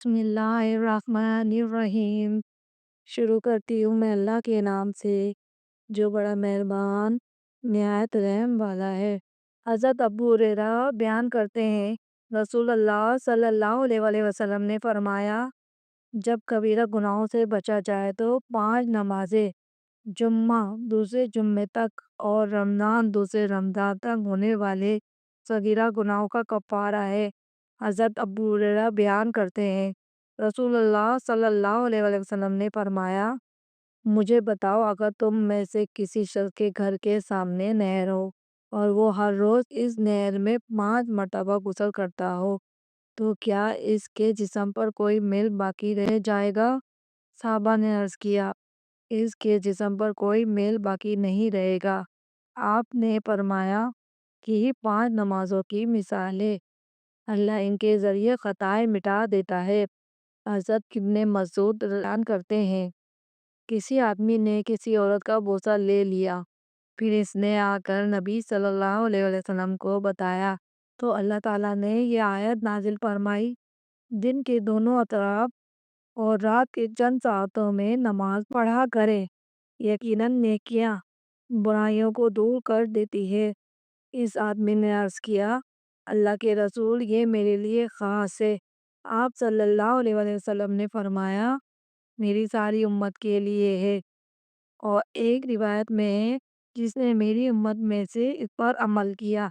بسم اللہ الرحمن الرحیم۔ شروع کرتی ہوں میں اللہ کے نام سے جو بڑا مہربان نہایت رحم والا ہے۔ حضرت ابو ہریرہ بیان کرتے ہیں، رسول اللہ صلی اللہ علیہ وآلہ وسلم نے فرمایا، جب کبیرہ گناہوں سے بچا جائے تو 5 نمازیں، جمعہ دوسرے جمعے تک اور رمضان دوسرے رمضان تک ہونے والے صغیرہ گناہوں کا کفارہ ہے۔ حضرت ابو ہریرہ بیان کرتے ہیں، رسول اللہ صلی اللہ علیہ وآلہ وسلم نے فرمایا، مجھے بتاؤ، اگر تم میں سے کسی شخص کے گھر کے سامنے نہر ہو اور وہ ہر روز اس نہر میں 5 مرتبہ غسل کرتا ہو تو کیا اس کے جسم پر کوئی میل باقی رہ جائے گا؟ صحابہ نے عرض کیا، اس کے جسم پر کوئی میل باقی نہیں رہے گا۔ آپ نے فرمایا کہ یہ 5 نمازوں کی مثال ہے، اللہ ان کے ذریعے خطائیں مٹا دیتا ہے۔ حضرت ابن مسعود بیان کرتے ہیں، کسی آدمی نے کسی عورت کا بوسہ لے لیا، پھر اس نے آ کر نبی صلی اللہ علیہ وسلم کو بتایا تو اللہ تعالیٰ نے یہ آیت نازل فرمائی، دن کے دونوں اطراف اور رات کے چند ساعتوں میں نماز پڑھا کرے، یقیناً نیکیاں برائیوں کو دور کر دیتی ہے۔ اس آدمی نے عرض کیا، اللہ کے رسول، یہ میرے لیے خاص ہے۔ آپ صلی اللہ علیہ وآلہ وسلم نے فرمایا، میری ساری امت کے لیے ہے، اور ایک روایت میں ہے، جس نے میری امت میں سے اس پر عمل کیا